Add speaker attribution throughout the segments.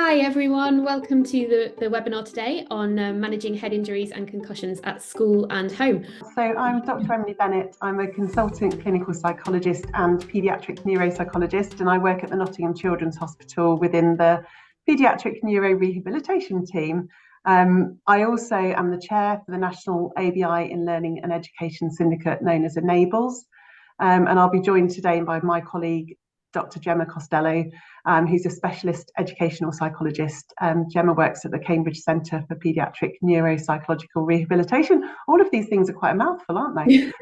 Speaker 1: Hi everyone, welcome to the webinar today on managing head injuries and concussions at school and home.
Speaker 2: So I'm Dr. Emily Bennett. I'm a consultant clinical psychologist and paediatric neuropsychologist, and I work at the Nottingham Children's Hospital within the paediatric neuro rehabilitation team. I also am the chair for the National ABI in Learning and Education Syndicate, known as Enables, and I'll be joined today by my colleague Dr. Gemma Costello, who's a specialist educational psychologist. Gemma works at the Cambridge Centre for Paediatric Neuropsychological Rehabilitation. All of these things are quite a mouthful, aren't they?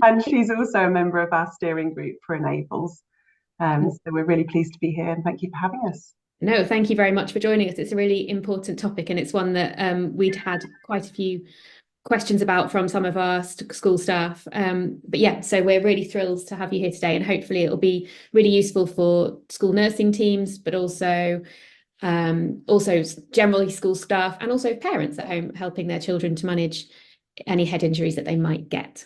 Speaker 2: And she's also a member of our steering group for Enables. So we're really pleased to be here, and thank you for having us.
Speaker 1: No, thank you very much for joining us. It's a really important topic, and it's one that we'd had quite a few questions about from some of our school staff. But yeah, so we're really thrilled to have you here today, and hopefully it'll be really useful for school nursing teams, but also generally school staff and also parents at home helping their children to manage any head injuries that they might get.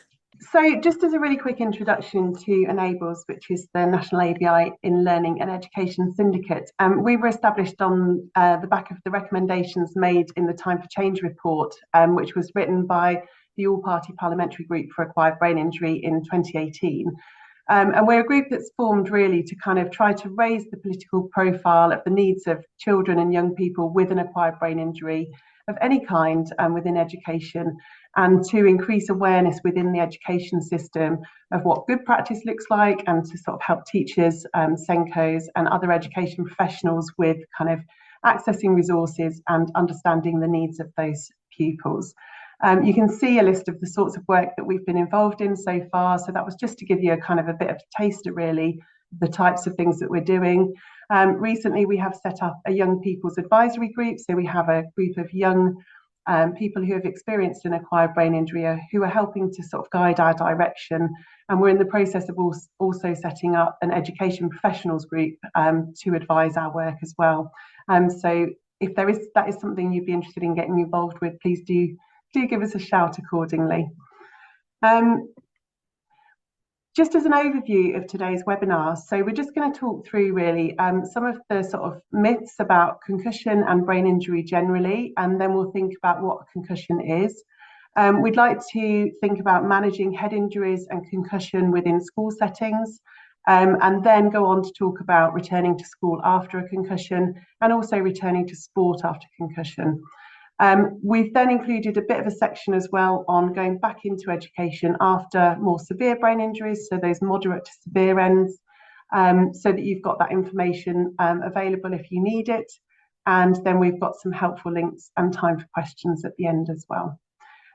Speaker 2: So just as a really quick introduction to Enables, which is the National ABI in Learning and Education Syndicate, we were established on the back of the recommendations made in the Time for Change report, which was written by the All-Party Parliamentary Group for Acquired Brain Injury in 2018. And we're a group that's formed really to kind of try to raise the political profile of the needs of children and young people with an acquired brain injury of any kind within education, and to increase awareness within the education system of what good practice looks like, and to sort of help teachers, SENCOs and other education professionals with kind of accessing resources and understanding the needs of those pupils. You can see a list of the sorts of work that we've been involved in so far. So that was just to give you a kind of a bit of a taster, really, the types of things that we're doing. Recently, we have set up a young people's advisory group. So we have a group of young people who have experienced an acquired brain injury who are helping to sort of guide our direction. And we're in the process of also setting up an education professionals group to advise our work as well. So if that is something you'd be interested in getting involved with, please do give us a shout accordingly. Just as an overview of today's webinar, so we're just going to talk through really some of the sort of myths about concussion and brain injury generally, and then we'll think about what a concussion is. We'd like to think about managing head injuries and concussion within school settings, and then go on to talk about returning to school after a concussion and also returning to sport after concussion. We've then included a bit of a section as well on going back into education after more severe brain injuries, so those moderate to severe ends, so that you've got that information available if you need it. And then we've got some helpful links and time for questions at the end as well.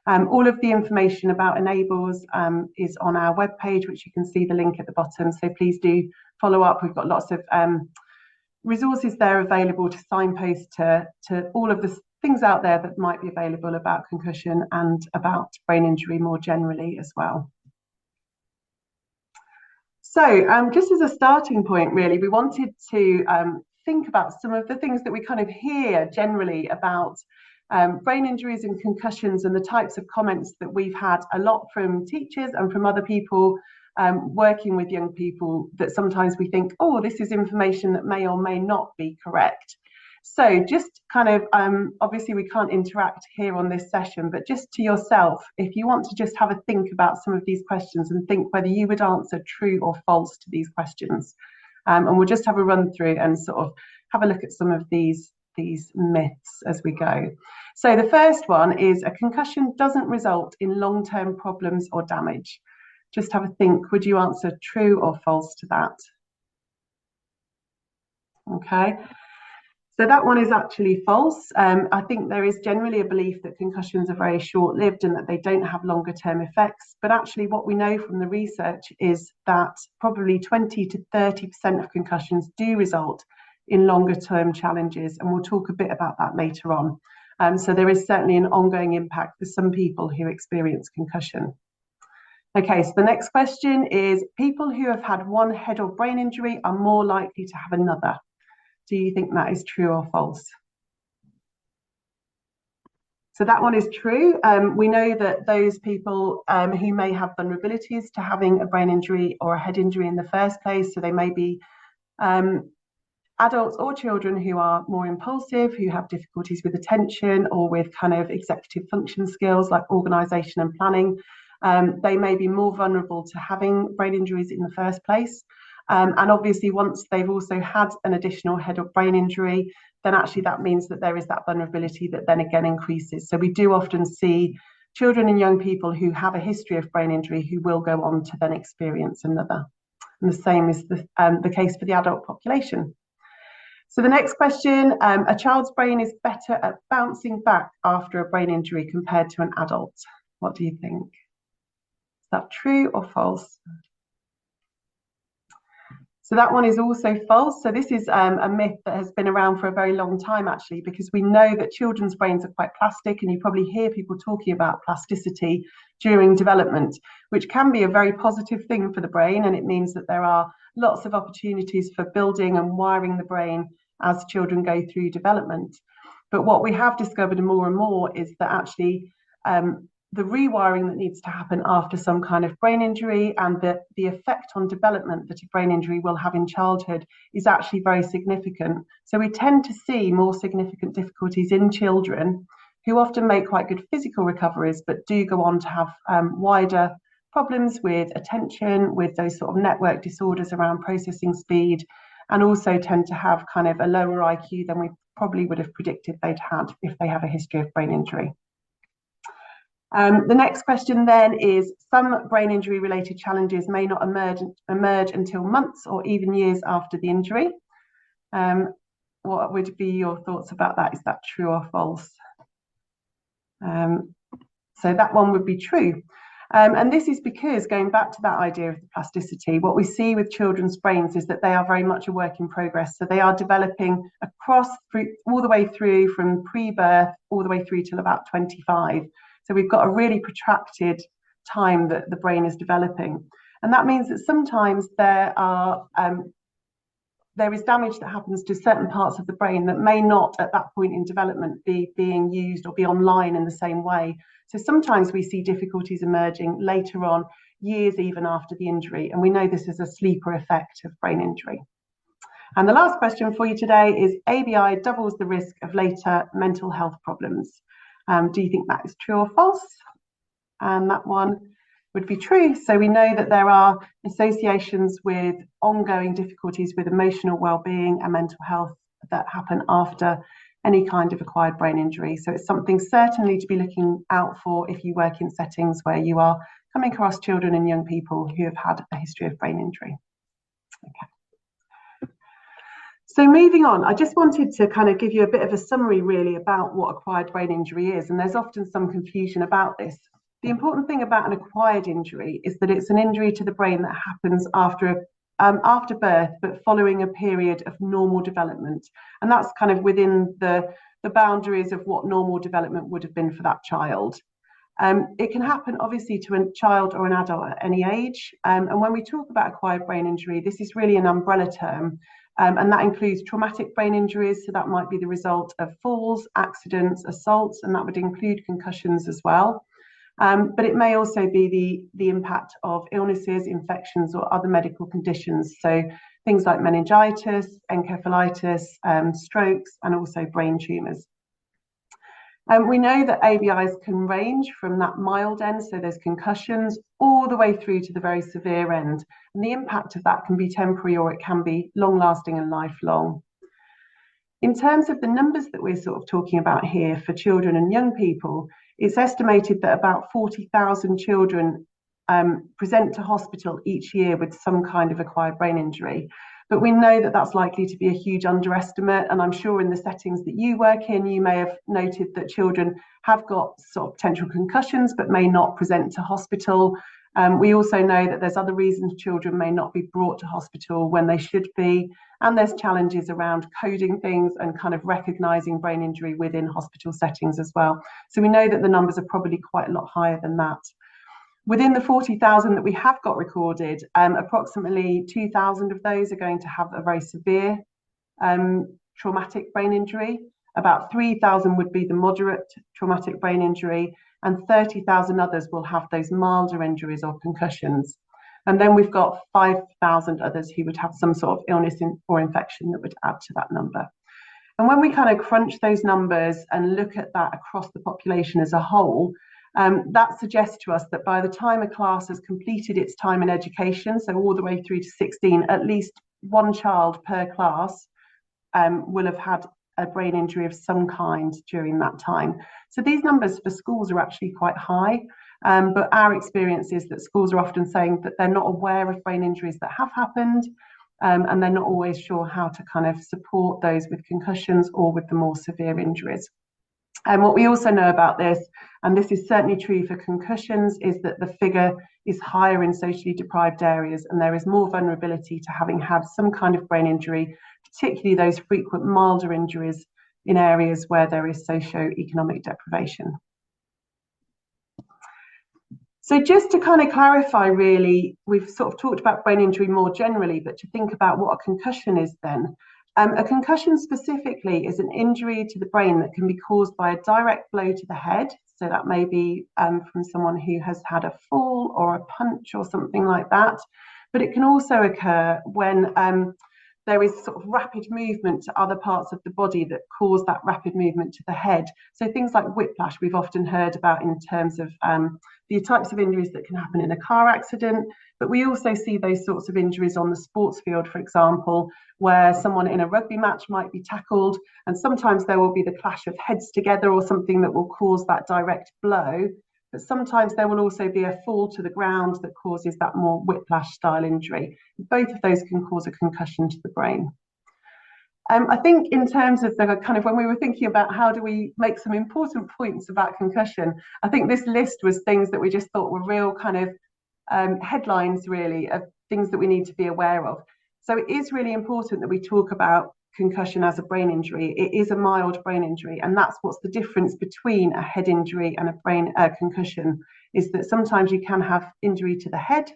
Speaker 2: All of the information about Enables is on our webpage, which you can see the link at the bottom. So please do follow up. We've got lots of resources there available to signpost to all of the things out there that might be available about concussion and about brain injury more generally as well. So just as a starting point, really, we wanted to think about some of the things that we kind of hear generally about brain injuries and concussions, and the types of comments that we've had a lot from teachers and from other people working with young people, that sometimes we think, oh, this is information that may or may not be correct. So just kind of, obviously we can't interact here on this session, but just to yourself, if you want to just have a think about some of these questions and think whether you would answer true or false to these questions. And we'll just have a run through and sort of have a look at some of these myths as we go. So the first one is a concussion doesn't result in long-term problems or damage. Just have a think, would you answer true or false to that? Okay. So that one is actually false. I think there is generally a belief that concussions are very short-lived and that they don't have longer-term effects. But actually what we know from the research is that probably 20 to 30% of concussions do result in longer-term challenges. And we'll talk a bit about that later on. So there is certainly an ongoing impact for some people who experience concussion. Okay, so the next question is, people who have had one head or brain injury are more likely to have another. Do you think that is true or false? So that one is true. We know that those people who may have vulnerabilities to having a brain injury or a head injury in the first place, so they may be adults or children who are more impulsive, who have difficulties with attention or with kind of executive function skills like organisation and planning, they may be more vulnerable to having brain injuries in the first place. And obviously, once they've also had an additional head or brain injury, then actually that means that there is that vulnerability that then again increases. So we do often see children and young people who have a history of brain injury who will go on to then experience another. And the same is the case for the adult population. So the next question, a child's brain is better at bouncing back after a brain injury compared to an adult. What do you think? Is that true or false? So that one is also false. So this is a myth that has been around for a very long time, actually, because we know that children's brains are quite plastic, and you probably hear people talking about plasticity during development, which can be a very positive thing for the brain. And it means that there are lots of opportunities for building and wiring the brain as children go through development. But what we have discovered more and more is that actually the rewiring that needs to happen after some kind of brain injury and the effect on development that a brain injury will have in childhood is actually very significant. So we tend to see more significant difficulties in children who often make quite good physical recoveries, but do go on to have wider problems with attention, with those sort of network disorders around processing speed, and also tend to have kind of a lower IQ than we probably would have predicted they'd had if they have a history of brain injury. The next question then is, some brain injury related challenges may not emerge until months or even years after the injury. What would be your thoughts about that? Is that true or false? So that one would be true. And this is because, going back to that idea of the plasticity, what we see with children's brains is that they are very much a work in progress. So they are developing all the way through from pre-birth all the way through till about 25. So we've got a really protracted time that the brain is developing. And that means that sometimes there is damage that happens to certain parts of the brain that may not at that point in development be being used or be online in the same way. So sometimes we see difficulties emerging later on, years even after the injury. And we know this is a sleeper effect of brain injury. And the last question for you today is, ABI doubles the risk of later mental health problems. Do you think that is true or false? And that one would be true. So we know that there are associations with ongoing difficulties with emotional well-being and mental health that happen after any kind of acquired brain injury. So it's something certainly to be looking out for if you work in settings where you are coming across children and young people who have had a history of brain injury. Okay. So moving on, I just wanted to kind of give you a bit of a summary really about what acquired brain injury is, and there's often some confusion about this. The important thing about an acquired injury is that it's an injury to the brain that happens after birth, but following a period of normal development. And that's kind of within the boundaries of what normal development would have been for that child. It can happen obviously to a child or an adult at any age. And when we talk about acquired brain injury, this is really an umbrella term. And that includes traumatic brain injuries. So that might be the result of falls, accidents, assaults, and that would include concussions as well. But it may also be the impact of illnesses, infections, or other medical conditions. So things like meningitis, encephalitis, strokes, and also brain tumours. We know that ABIs can range from that mild end, so there's concussions, all the way through to the very severe end. And the impact of that can be temporary or it can be long-lasting and lifelong. In terms of the numbers that we're sort of talking about here for children and young people, it's estimated that about 40,000 children present to hospital each year with some kind of acquired brain injury. But we know that that's likely to be a huge underestimate. And I'm sure in the settings that you work in, you may have noted that children have got sort of potential concussions, but may not present to hospital. We also know that there's other reasons children may not be brought to hospital when they should be. And there's challenges around coding things and kind of recognizing brain injury within hospital settings as well. So we know that the numbers are probably quite a lot higher than that. Within the 40,000 that we have got recorded, approximately 2,000 of those are going to have a very severe traumatic brain injury. About 3,000 would be the moderate traumatic brain injury, and 30,000 others will have those milder injuries or concussions. And then we've got 5,000 others who would have some sort of illness or infection that would add to that number. And when we kind of crunch those numbers and look at that across the population as a whole, that suggests to us that by the time a class has completed its time in education, so all the way through to 16, at least one child per class will have had a brain injury of some kind during that time. So these numbers for schools are actually quite high, but our experience is that schools are often saying that they're not aware of brain injuries that have happened, and they're not always sure how to kind of support those with concussions or with the more severe injuries. And what we also know about this, and this is certainly true for concussions, is that the figure is higher in socially deprived areas, and there is more vulnerability to having had some kind of brain injury, particularly those frequent milder injuries in areas where there is socio-economic deprivation. So just to kind of clarify, really, we've sort of talked about brain injury more generally, but to think about what a concussion is then. A concussion specifically is an injury to the brain that can be caused by a direct blow to the head. So that may be from someone who has had a fall or a punch or something like that. But it can also occur when there is sort of rapid movement to other parts of the body that cause that rapid movement to the head. So things like whiplash we've often heard about in terms of the types of injuries that can happen in a car accident, but we also see those sorts of injuries on the sports field, for example, where someone in a rugby match might be tackled, and sometimes there will be the clash of heads together or something that will cause that direct blow, but sometimes there will also be a fall to the ground that causes that more whiplash style injury. Both of those can cause a concussion to the brain. I think in terms of the kind of, when we were thinking about how do we make some important points about concussion, I think this list was things that we just thought were real kind of headlines really of things that we need to be aware of. So it is really important that we talk about concussion as a brain injury. It is a mild brain injury, and that's what's the difference between a head injury and a brain concussion, is that sometimes you can have injury to the head,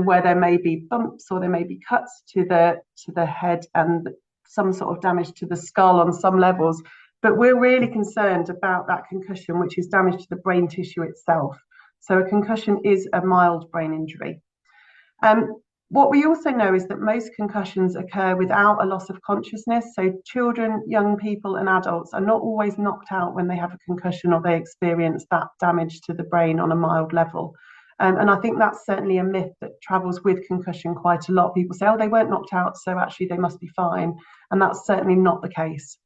Speaker 2: where there may be bumps or there may be cuts to the head and some sort of damage to the skull on some levels, but we're really concerned about that concussion, which is damage to the brain tissue itself. So a concussion is a mild brain injury. What we also know is that most concussions occur without a loss of consciousness. So children, young people and adults are not always knocked out when they have a concussion or they experience that damage to the brain on a mild level. And I think that's certainly a myth that travels with concussion quite a lot. People say, oh, they weren't knocked out, so actually they must be fine. And that's certainly not the case.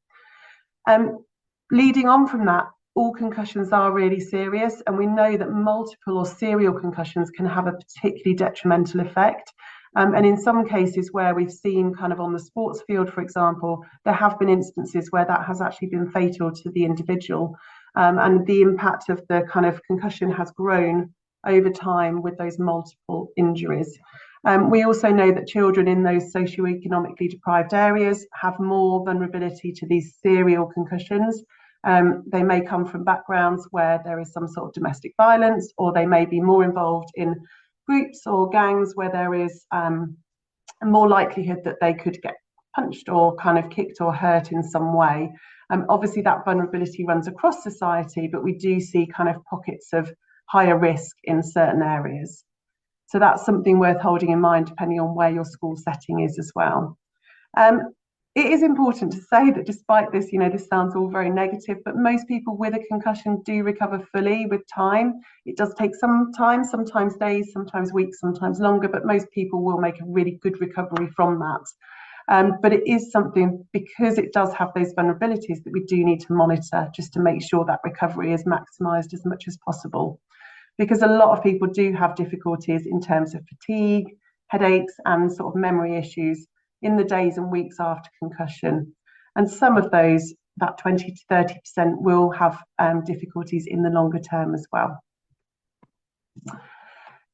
Speaker 2: Leading on from that, all concussions are really serious, and we know that multiple or serial concussions can have a particularly detrimental effect. And in some cases where we've seen kind of on the sports field, for example, there have been instances where that has actually been fatal to the individual. And the impact of the kind of concussion has grown over time with those multiple injuries. We also know that children in those socioeconomically deprived areas have more vulnerability to these serial concussions. They may come from backgrounds where there is some sort of domestic violence, or they may be more involved in groups or gangs where there is more likelihood that they could get punched or kind of kicked or hurt in some way. Obviously that vulnerability runs across society, but we do see kind of pockets of higher risk in certain areas. So that's something worth holding in mind depending on where your school setting is as well. It is important to say that despite this, this sounds all very negative, but most people with a concussion do recover fully with time. It does take some time, sometimes days, sometimes weeks, sometimes longer, but most people will make a really good recovery from that. But it is something, because it does have those vulnerabilities, that we do need to monitor just to make sure that recovery is maximised as much as possible. Because a lot of people do have difficulties in terms of fatigue, headaches, and sort of memory issues in the days and weeks after concussion. And some of those, that 20 to 30%, will have difficulties in the longer term as well.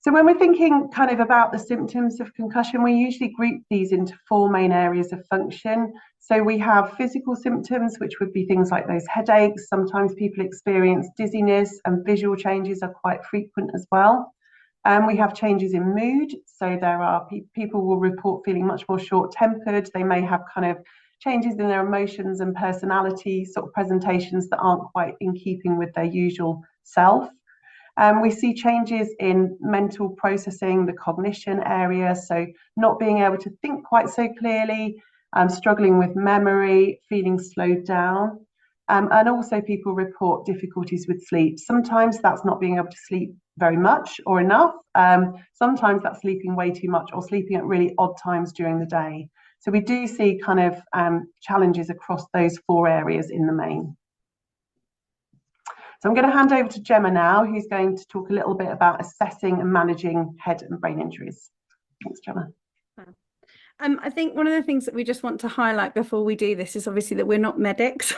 Speaker 2: So when we're thinking kind of about the symptoms of concussion, we usually group these into 4 main areas of function. So we have physical symptoms, which would be things like those headaches. Sometimes people experience dizziness, and visual changes are quite frequent as well. We have changes in mood. So there are people will report feeling much more short-tempered. They may have kind of changes in their emotions and personality, sort of presentations that aren't quite in keeping with their usual self. We see changes in mental processing, the cognition area, so not being able to think quite so clearly, struggling with memory, feeling slowed down. And also people report difficulties with sleep. Sometimes that's not being able to sleep very much or enough. Sometimes that's sleeping way too much or sleeping at really odd times during the day. So we do see kind of challenges across those 4 areas in the main. So I'm going to hand over to Gemma now, who's going to talk a little bit about assessing and managing head and brain injuries. Thanks, Gemma.
Speaker 3: I think one of the things that we just want to highlight before we do this is obviously that we're not medics.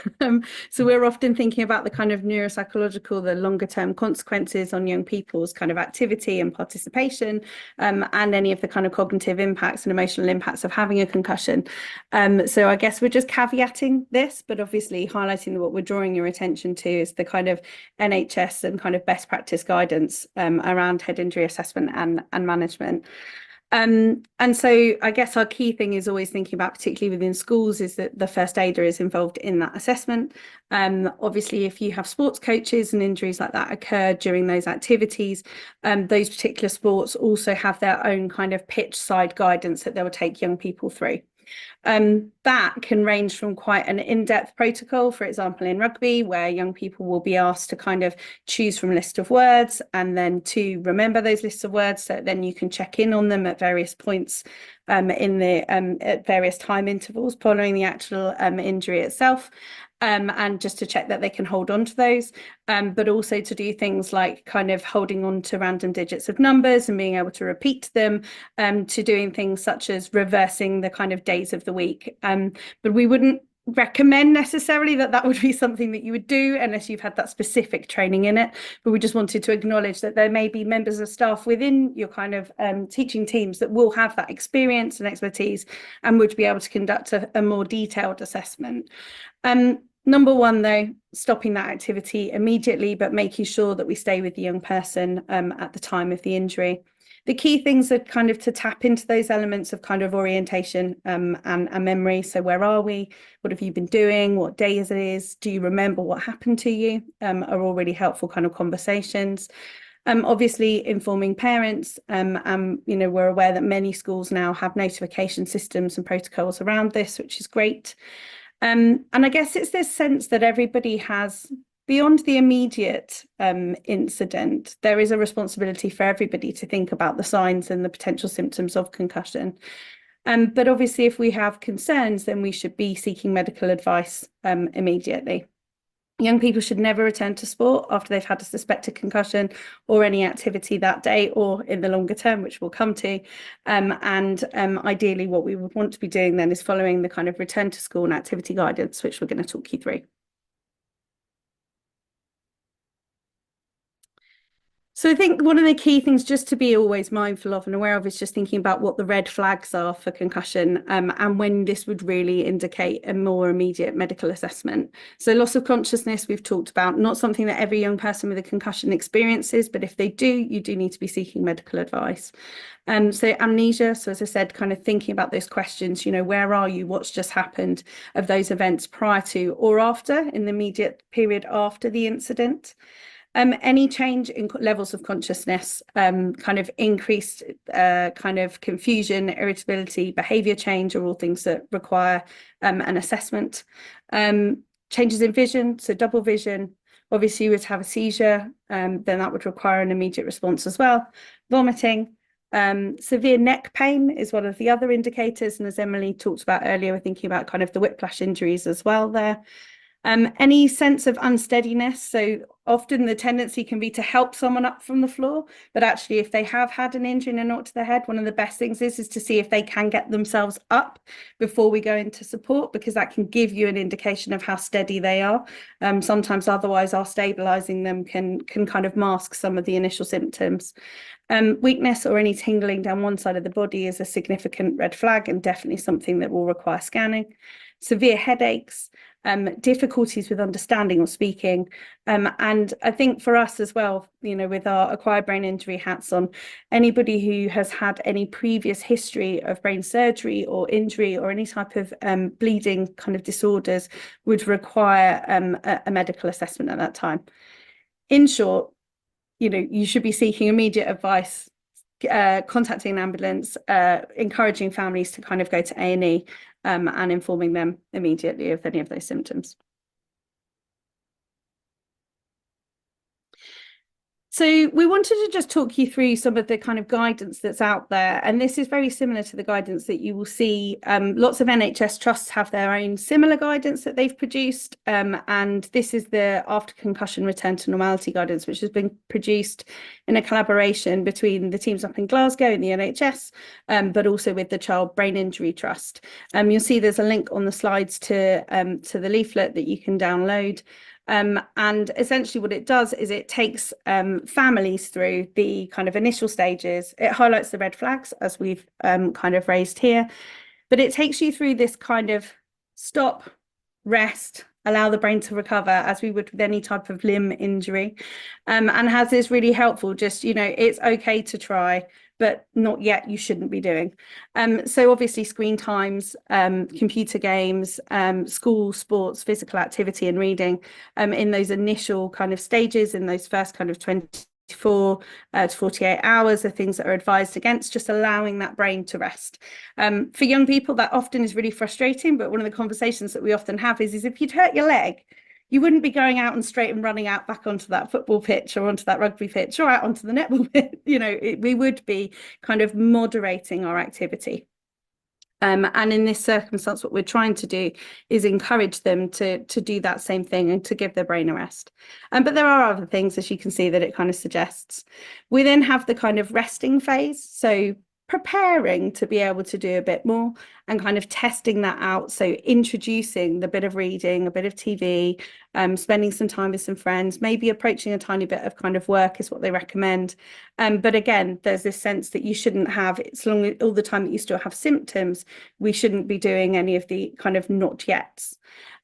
Speaker 3: So we're often thinking about the kind of neuropsychological, the longer term consequences on young people's kind of activity and participation, and any of the kind of cognitive impacts and emotional impacts of having a concussion. So I guess we're just caveating this, but obviously highlighting that what we're drawing your attention to is the kind of NHS and kind of best practice guidance around head injury assessment and management. And so I guess our key thing is always thinking about, particularly within schools, is that the first aider is involved in that assessment. Obviously, if you have sports coaches and injuries like that occur during those activities, those particular sports also have their own kind of pitch side guidance that they will take young people through. That can range from quite an in-depth protocol, for example, in rugby, where young people will be asked to kind of choose from a list of words and then to remember those lists of words, so then you can check in on them at various points at various time intervals following the actual injury itself. And just to check that they can hold on to those, but also to do things like kind of holding on to random digits of numbers and being able to repeat them, to doing things such as reversing the kind of days of the week. But we wouldn't recommend necessarily that would be something that you would do unless you've had that specific training in it. But we just wanted to acknowledge that there may be members of staff within your kind of teaching teams that will have that experience and expertise and would be able to conduct a more detailed assessment. Number one, though, stopping that activity immediately, but making sure that we stay with the young person at the time of the injury. The key things are kind of to tap into those elements of kind of orientation and memory. So where are we? What have you been doing? What day is it? Do you remember what happened to you? Are all really helpful kind of conversations. Obviously informing parents, we're aware that many schools now have notification systems and protocols around this, which is great. And I guess it's this sense that everybody has, beyond the immediate incident, there is a responsibility for everybody to think about the signs and the potential symptoms of concussion. But obviously, if we have concerns, then we should be seeking medical advice immediately. Young people should never return to sport after they've had a suspected concussion or any activity that day or in the longer term, which we'll come to. Ideally, what we would want to be doing then is following the kind of return to school and activity guidance, which we're going to talk you through. So I think one of the key things just to be always mindful of and aware of is just thinking about what the red flags are for concussion, and when this would really indicate a more immediate medical assessment. So loss of consciousness, we've talked about, not something that every young person with a concussion experiences, but if they do, you do need to be seeking medical advice. So amnesia, so as I said, kind of thinking about those questions, where are you, what's just happened, of those events prior to or after, in the immediate period after the incident. Any change in levels of consciousness, kind of increased kind of confusion, irritability, behaviour change are all things that require an assessment. Changes in vision, so double vision, obviously you would have a seizure, then that would require an immediate response as well. Vomiting, severe neck pain is one of the other indicators, and as Emily talked about earlier, we're thinking about kind of the whiplash injuries as well there. Any sense of unsteadiness, so often the tendency can be to help someone up from the floor, but actually if they have had an injury and a knock to the head, one of the best things is to see if they can get themselves up before we go into support, because that can give you an indication of how steady they are. Sometimes otherwise our stabilizing them can kind of mask some of the initial symptoms. Weakness or any tingling down one side of the body is a significant red flag and definitely something that will require scanning. Severe headaches, difficulties with understanding or speaking. And I think for us as well, with our acquired brain injury hats on, anybody who has had any previous history of brain surgery or injury or any type of bleeding kind of disorders would require a medical assessment at that time. In short, you should be seeking immediate advice, contacting an ambulance, encouraging families to kind of go to A&E, and informing them immediately of any of those symptoms. So we wanted to just talk you through some of the kind of guidance that's out there. And this is very similar to the guidance that you will see. Lots of NHS trusts have their own similar guidance that they've produced. And this is the After Concussion Return to Normality guidance, which has been produced in a collaboration between the teams up in Glasgow and the NHS, but also with the Child Brain Injury Trust. You'll see there's a link on the slides to the leaflet that you can download. And essentially what it does is it takes families through the kind of initial stages. It highlights the red flags, as we've kind of raised here, but it takes you through this kind of stop, rest, allow the brain to recover, as we would with any type of limb injury, and has this really helpful, just, it's okay to try, but not yet, you shouldn't be doing. So obviously screen times, computer games, school, sports, physical activity and reading, in those initial kind of stages, in those first kind of 24 to 48 hours, are things that are advised against, just allowing that brain to rest. For young people, that often is really frustrating, but one of the conversations that we often have is if you'd hurt your leg, you wouldn't be going out and straight and running out back onto that football pitch or onto that rugby pitch or out onto the netball pitch. We would be kind of moderating our activity. And in this circumstance, what we're trying to do is encourage them to do that same thing and to give their brain a rest. But there are other things, as you can see, that it kind of suggests. We then have the kind of resting phase. So preparing to be able to do a bit more and kind of testing that out. So introducing the bit of reading, a bit of TV, spending some time with some friends, maybe approaching a tiny bit of kind of work is what they recommend. But again, there's this sense that you shouldn't have, as long as all the time that you still have symptoms, we shouldn't be doing any of the kind of not yets.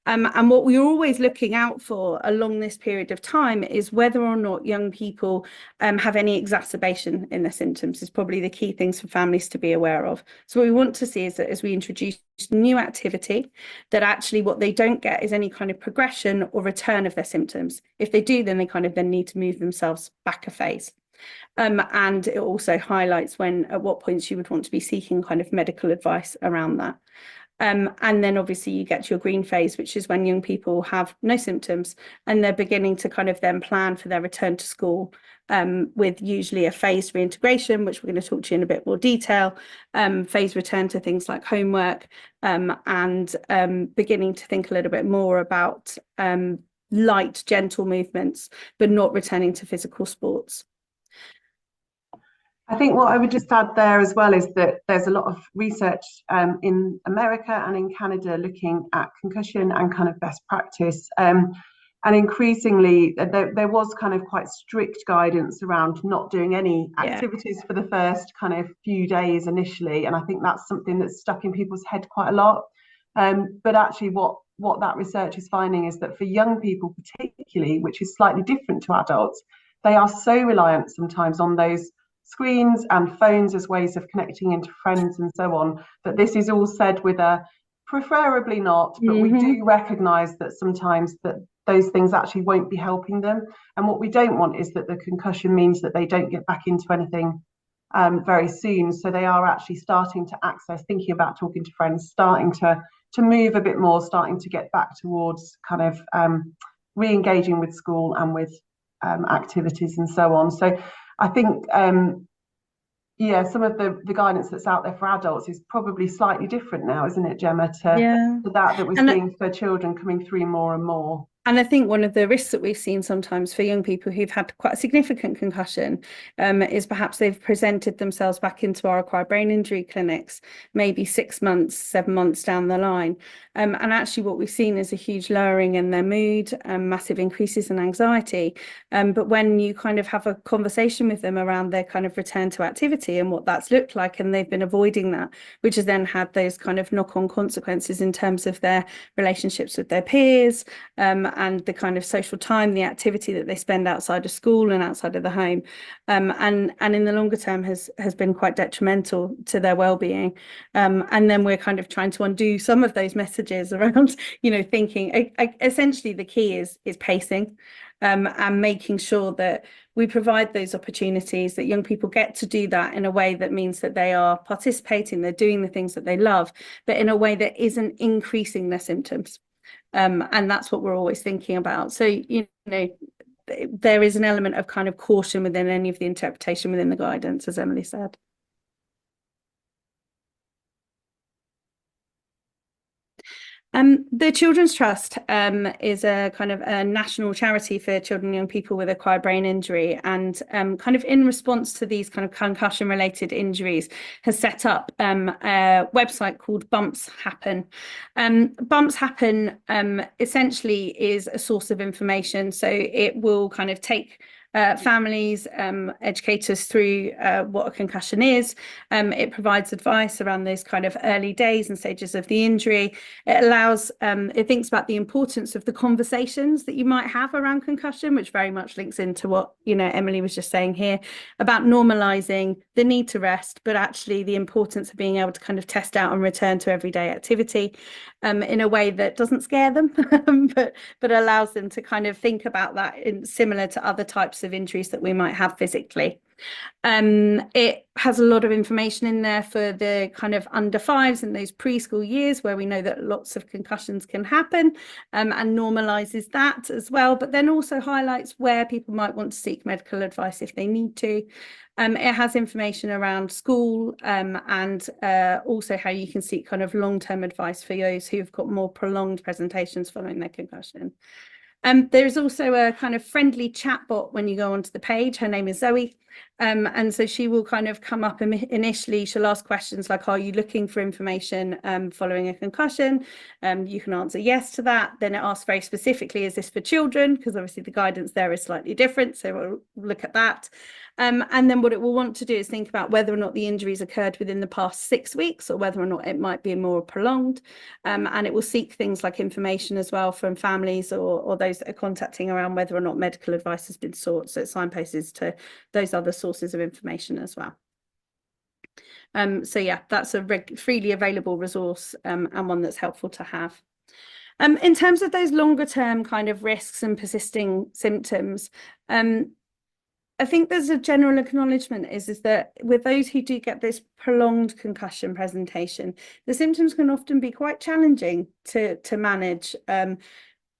Speaker 3: And what we're always looking out for along this period of time is whether or not young people have any exacerbation in their symptoms is probably the key things for families to be aware of. So what we want to see is that as we introduce new activity, that actually what they don't get is any kind of progression or return of their symptoms. If they do, then they kind of then need to move themselves back a phase. And it also highlights at what points you would want to be seeking kind of medical advice around that. And then obviously you get to your green phase, which is when young people have no symptoms and they're beginning to kind of then plan for their return to school, with usually a phased reintegration, which we're going to talk to you in a bit more detail, phased return to things like homework, and beginning to think a little bit more about light, gentle movements, but not returning to physical sports.
Speaker 2: I think what I would just add there as well is that there's a lot of research in America and in Canada looking at concussion and kind of best practice. And increasingly, there was kind of quite strict guidance around not doing any activities for the first kind of few days initially. And I think that's something that's stuck in people's head quite a lot. But actually what that research is finding is that for young people particularly, which is slightly different to adults, they are so reliant sometimes on those screens and phones as ways of connecting into friends and so on, that this is all said with a preferably not, but we do recognize that sometimes that those things actually won't be helping them. And what we don't want is that the concussion means that they don't get back into anything very soon. So they are actually starting to access, thinking about talking to friends, starting to move a bit more, starting to get back towards kind of re-engaging with school and with activities and so on. So I think, some of the guidance that's out there for adults is probably slightly different now, isn't it, Gemma, to that we're seeing for children coming through more and more.
Speaker 3: And I think one of the risks that we've seen sometimes for young people who've had quite a significant concussion is perhaps they've presented themselves back into our acquired brain injury clinics, maybe 6 months, 7 months down the line. And actually what we've seen is a huge lowering in their mood, massive increases in anxiety. But when you kind of have a conversation with them around their kind of return to activity and what that's looked like, and they've been avoiding that, which has then had those kind of knock-on consequences in terms of their relationships with their peers, and the kind of social time, the activity that they spend outside of school and outside of the home, and in the longer term has been quite detrimental to their well-being. And then we're kind of trying to undo some of those messages around, thinking essentially the key is pacing. and making sure that we provide those opportunities, that young people get to do that in a way that means that they are participating, they're doing the things that they love, but in a way that isn't increasing their symptoms. And that's what we're always thinking about. So, you know, there is an element of kind of caution within any of the interpretation within the guidance, as Emily said. The Children's Trust is a kind of a national charity for children and young people with acquired brain injury, and kind of in response to these kind of concussion related injuries has set up a website called Bumps Happen. Bumps Happen essentially is a source of information, so it will kind of take families, educators through what a concussion is. It provides advice around those kind of early days and stages of the injury. It allows, it thinks about the importance of the conversations that you might have around concussion, which very much links into what, you know, Emily was just saying here about normalizing the need to rest, but actually the importance of being able to kind of test out and return to everyday activity in a way that doesn't scare them, but allows them to kind of think about that in similar to other types of injuries that we might have physically. It has a lot of information in there for the kind of under fives and those preschool years where we know that lots of concussions can happen, and normalizes that as well, but then also highlights where people might want to seek medical advice if they need to. It has information around school and also how you can seek kind of long-term advice for those who've got more prolonged presentations following their concussion. There's also a kind of friendly chatbot when you go onto the page. Her name is Zoe. And so she will kind of come up initially, she'll ask questions like, are you looking for information following a concussion? You can answer yes to that. Then it asks very specifically, is this for children? Because obviously the guidance there is slightly different. So we'll look at that. And then what it will want to do is think about whether or not the injuries occurred within the past 6 weeks or whether or not it might be more prolonged. And it will seek things like information as well from families or those that are contacting around whether or not medical advice has been sought. So it signposts to those other sources of information as well. So yeah, that's a freely available resource and one that's helpful to have. In terms of those longer term kind of risks and persisting symptoms, I think there's a general acknowledgement is that with those who do get this prolonged concussion presentation, the symptoms can often be quite challenging to manage,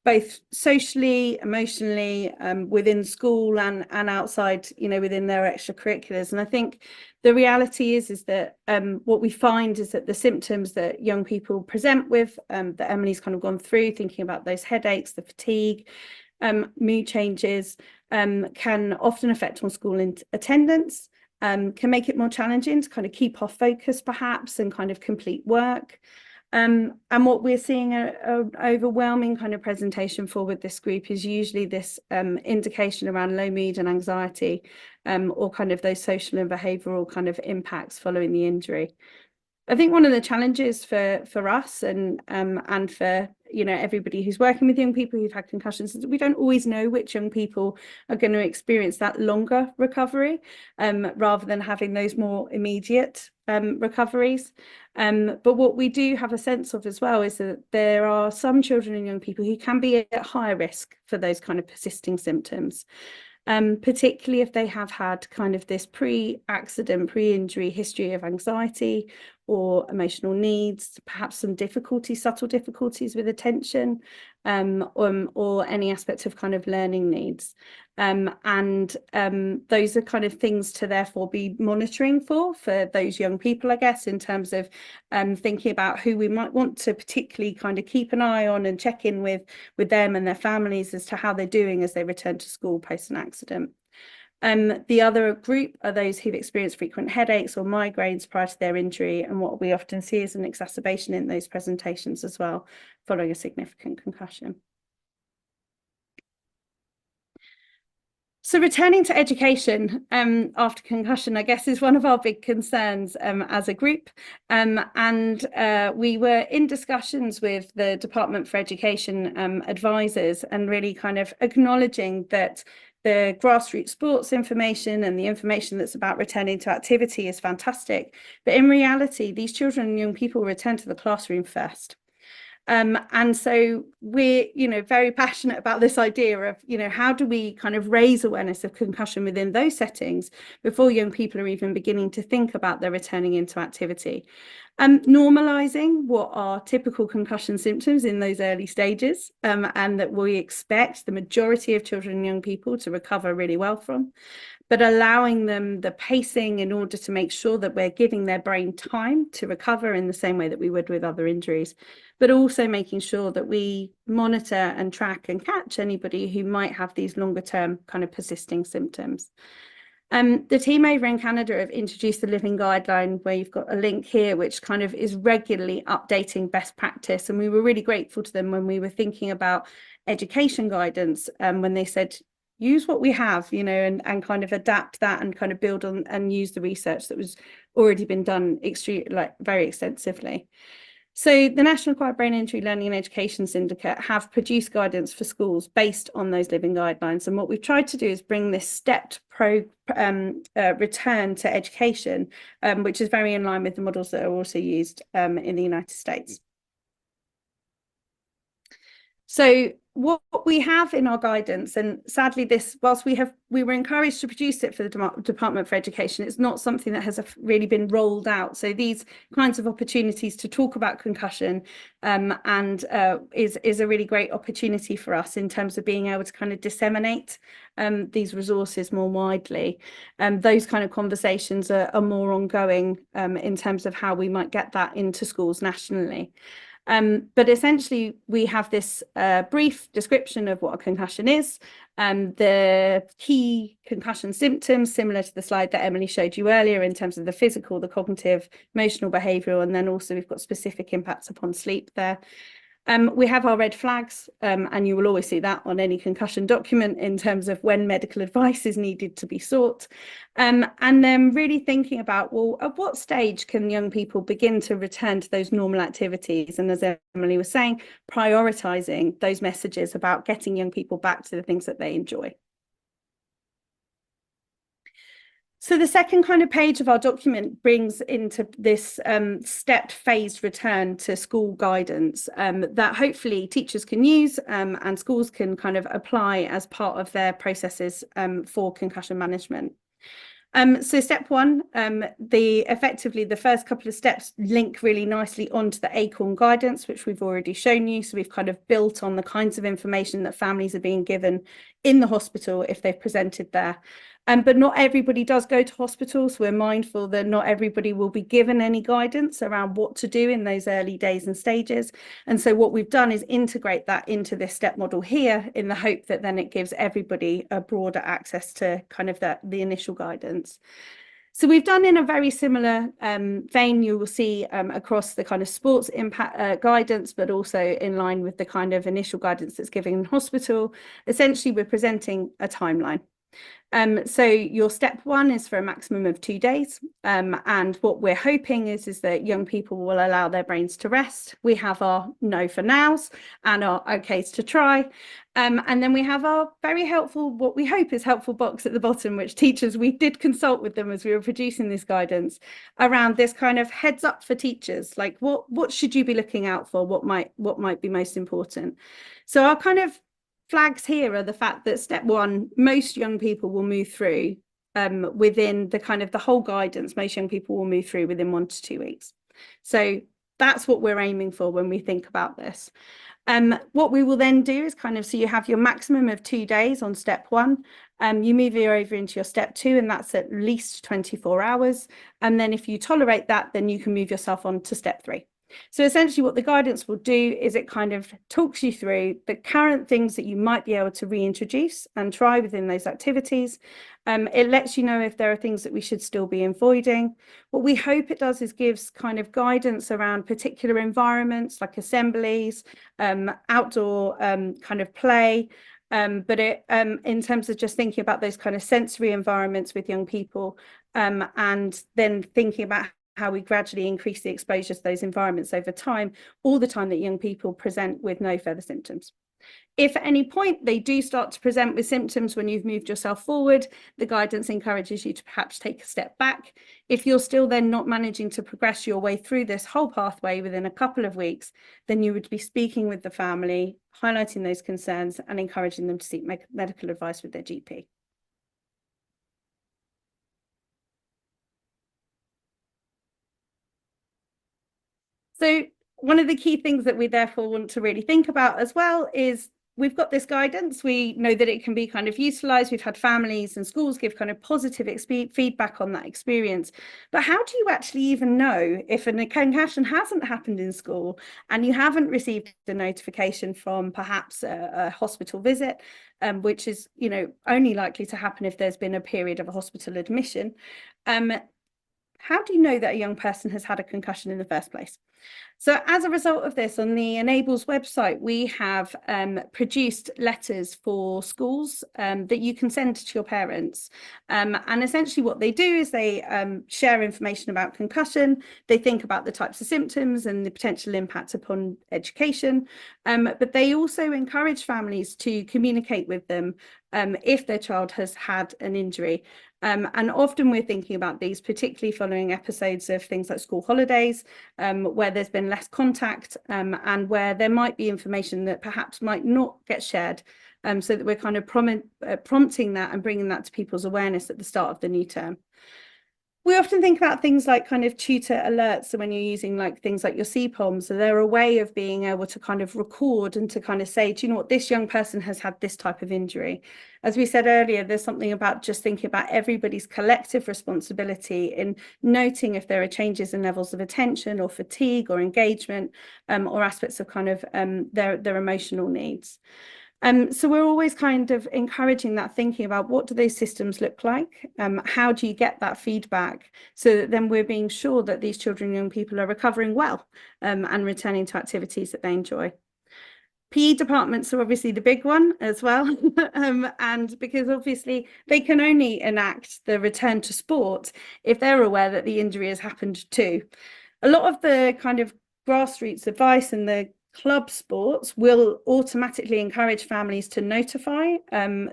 Speaker 3: both socially, emotionally, within school and outside, you know, within their extracurriculars. And I think the reality is that what we find is that the symptoms that young people present with, that Emily's kind of gone through, thinking about those headaches, the fatigue, mood changes, can often affect on school attendance, can make it more challenging to kind of keep off focus perhaps and kind of complete work. And what we're seeing an overwhelming kind of presentation for with this group is usually this indication around low mood and anxiety, or kind of those social and behavioural kind of impacts following the injury. I think one of the challenges for us and for, you know, everybody who's working with young people who've had concussions is we don't always know which young people are going to experience that longer recovery, rather than having those more immediate recoveries. But what we do have a sense of as well is that there are some children and young people who can be at higher risk for those kind of persisting symptoms. Particularly if they have had kind of this pre-accident, pre-injury history of anxiety or emotional needs, perhaps some difficulties, subtle difficulties with attention, or any aspect of kind of learning needs. Those are kind of things to therefore be monitoring for those young people, I guess, in terms of thinking about who we might want to particularly kind of keep an eye on and check in with them and their families as to how they're doing as they return to school post an accident. The other group are those who've experienced frequent headaches or migraines prior to their injury, and what we often see is an exacerbation in those presentations as well following a significant concussion. So returning to education after concussion, I guess, is one of our big concerns as a group. We were in discussions with the Department for Education advisors and really kind of acknowledging that the grassroots sports information and the information that's about returning to activity is fantastic. But in reality, these children and young people return to the classroom first. And so we're, very passionate about this idea of, how do we kind of raise awareness of concussion within those settings before young people are even beginning to think about their returning into activity. Normalizing what are typical concussion symptoms in those early stages, and that we expect the majority of children and young people to recover really well from, but allowing them the pacing in order to make sure that we're giving their brain time to recover in the same way that we would with other injuries, but also making sure that we monitor and track and catch anybody who might have these longer term kind of persisting symptoms. The team over in Canada have introduced the living guideline, where you've got a link here, which kind of is regularly updating best practice. And we were really grateful to them when we were thinking about education guidance, when they said, use what we have, and kind of adapt that and kind of build on and use the research that was already been done very extensively. So the National Acquired Brain Injury Learning and Education Syndicate have produced guidance for schools based on those living guidelines. And what we've tried to do is bring this stepped return to education, which is very in line with the models that are also used in the United States. So what we have in our guidance, and sadly whilst we were encouraged to produce it for the Department for Education, it's not something that has really been rolled out. So these kinds of opportunities to talk about concussion is a really great opportunity for us in terms of being able to kind of disseminate these resources more widely. Those kind of conversations are more ongoing in terms of how we might get that into schools nationally. But essentially, we have this brief description of what a concussion is, the key concussion symptoms, similar to the slide that Emily showed you earlier in terms of the physical, the cognitive, emotional, behavioural, and then also we've got specific impacts upon sleep there. We have our red flags, and you will always see that on any concussion document in terms of when medical advice is needed to be sought. And then really thinking about, well, at what stage can young people begin to return to those normal activities? And as Emily was saying, prioritising those messages about getting young people back to the things that they enjoy. So the second kind of page of our document brings into this stepped phased return to school guidance that hopefully teachers can use and schools can kind of apply as part of their processes for concussion management. So step one, effectively the first couple of steps link really nicely onto the ACORN guidance, which we've already shown you. So we've kind of built on the kinds of information that families are being given in the hospital if they've presented there. But not everybody does go to hospital, so we're mindful that not everybody will be given any guidance around what to do in those early days and stages. And so what we've done is integrate that into this step model here in the hope that then it gives everybody a broader access to kind of the initial guidance. So we've done in a very similar vein, you will see across the kind of sports impact guidance, but also in line with the kind of initial guidance that's given in hospital. Essentially, we're presenting a timeline. So your step one is for a maximum of 2 days. And what we're hoping is that young people will allow their brains to rest. We have our no for nows and our okays to try. And then we have our very helpful, what we hope is helpful box at the bottom, which teachers, we did consult with them as we were producing this guidance around this kind of heads up for teachers, like what should you be looking out for? What might be most important? So our kind of flags here are the fact that step one, most young people will move through within the kind of the whole guidance, most young people will move through within 1 to 2 weeks. So that's what we're aiming for when we think about this. What we will then do is kind of, so you have your maximum of 2 days on step one, you move over into your step two, and that's at least 24 hours. And then if you tolerate that, then you can move yourself on to step three. So essentially what the guidance will do is it kind of talks you through the current things that you might be able to reintroduce and try within those activities. It lets you know if there are things that we should still be avoiding. What we hope it does is gives kind of guidance around particular environments like assemblies, outdoor kind of play, but it in terms of just thinking about those kind of sensory environments with young people, and then thinking about how we gradually increase the exposure to those environments over time, all the time that young people present with no further symptoms. If at any point they do start to present with symptoms when you've moved yourself forward, the guidance encourages you to perhaps take a step back. If you're still then not managing to progress your way through this whole pathway within a couple of weeks, then you would be speaking with the family, highlighting those concerns and encouraging them to seek medical advice with their GP. So one of the key things that we therefore want to really think about as well is we've got this guidance. We know that it can be kind of utilised. We've had families and schools give kind of positive feedback on that experience. But how do you actually even know if a concussion hasn't happened in school and you haven't received a notification from perhaps a hospital visit, which is, you know, only likely to happen if there's been a period of a hospital admission? How do you know that a young person has had a concussion in the first place? So as a result of this, on the Enables website, we have produced letters for schools that you can send to your parents. And essentially what they do is they share information about concussion. They think about the types of symptoms and the potential impact upon education. But they also encourage families to communicate with them if their child has had an injury. And often we're thinking about these, particularly following episodes of things like school holidays, where there's been less contact and where there might be information that perhaps might not get shared, so that we're kind of prompting that and bringing that to people's awareness at the start of the new term. We often think about things like kind of tutor alerts. So when you're using like things like your CPOM, so they're a way of being able to kind of record and to kind of say, do you know what, this young person has had this type of injury. As we said earlier, there's something about just thinking about everybody's collective responsibility in noting if there are changes in levels of attention or fatigue or engagement, or aspects of kind of their emotional needs. So we're always kind of encouraging that thinking about what do those systems look like? How do you get that feedback so that then we're being sure that these children and young people are recovering well and returning to activities that they enjoy. PE departments are obviously the big one as well, and because obviously they can only enact the return to sport if they're aware that the injury has happened too. A lot of the kind of grassroots advice and the club sports will automatically encourage families to notify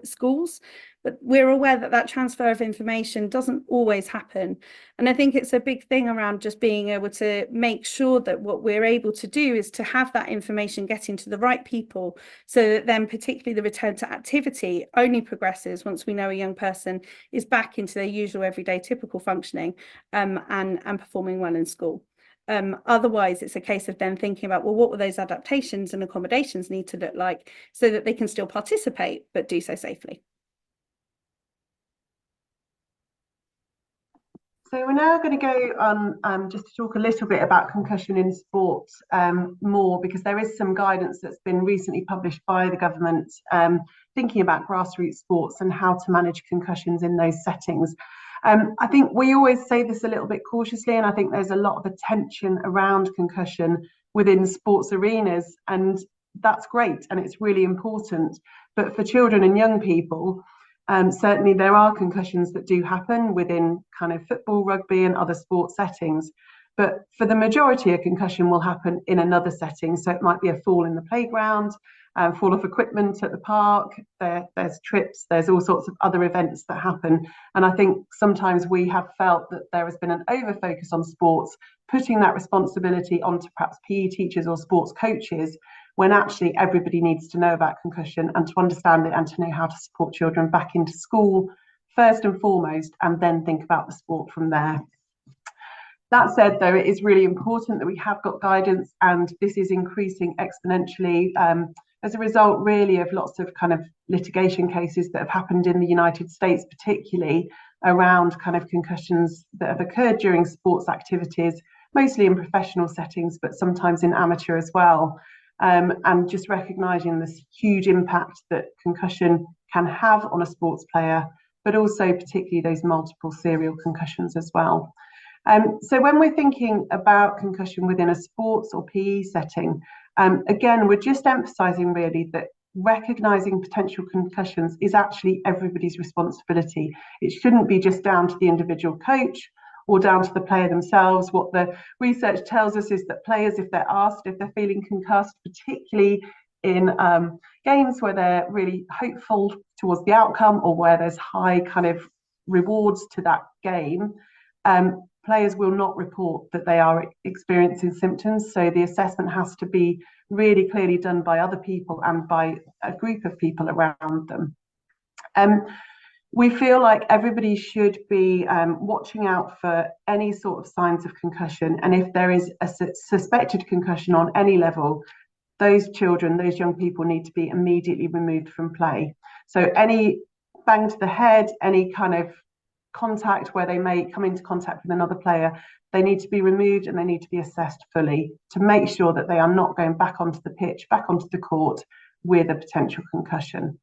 Speaker 3: schools, but we're aware that that transfer of information doesn't always happen. And I think it's a big thing around just being able to make sure that what we're able to do is to have that information getting to the right people, so that then particularly the return to activity only progresses once we know a young person is back into their usual everyday typical functioning and performing well in school. Otherwise, it's a case of then thinking about, well, what will those adaptations and accommodations need to look like so that they can still participate, but do so safely.
Speaker 2: So we're now going to go on just to talk a little bit about concussion in sport more, because there is some guidance that's been recently published by the government thinking about grassroots sports and how to manage concussions in those settings. I think we always say this a little bit cautiously, and I think there's a lot of attention around concussion within sports arenas, and that's great and it's really important. But for children and young people, certainly there are concussions that do happen within kind of football, rugby and other sports settings. But for the majority, a concussion will happen in another setting. So it might be a fall in the playground, fall off equipment at the park, there's trips, there's all sorts of other events that happen. And I think sometimes we have felt that there has been an over focus on sports, putting that responsibility onto perhaps PE teachers or sports coaches, when actually everybody needs to know about concussion and to understand it and to know how to support children back into school first and foremost, and then think about the sport from there. That said, though, it is really important that we have got guidance, and this is increasing exponentially as a result really of lots of kind of litigation cases that have happened in the United States, particularly around kind of concussions that have occurred during sports activities, mostly in professional settings, but sometimes in amateur as well. And just recognising this huge impact that concussion can have on a sports player, but also particularly those multiple serial concussions as well. So when we're thinking about concussion within a sports or PE setting, again, we're just emphasising really that recognising potential concussions is actually everybody's responsibility. It shouldn't be just down to the individual coach or down to the player themselves. What the research tells us is that players, if they're asked if they're feeling concussed, particularly in games where they're really hopeful towards the outcome or where there's high kind of rewards to that game, players will not report that they are experiencing symptoms. So the assessment has to be really clearly done by other people and by a group of people around them. We feel like everybody should be watching out for any sort of signs of concussion. And if there is a suspected concussion on any level, those children, those young people need to be immediately removed from play. So any bang to the head, any kind of contact where they may come into contact with another player, they need to be removed and they need to be assessed fully to make sure that they are not going back onto the pitch, back onto the court with a potential concussion.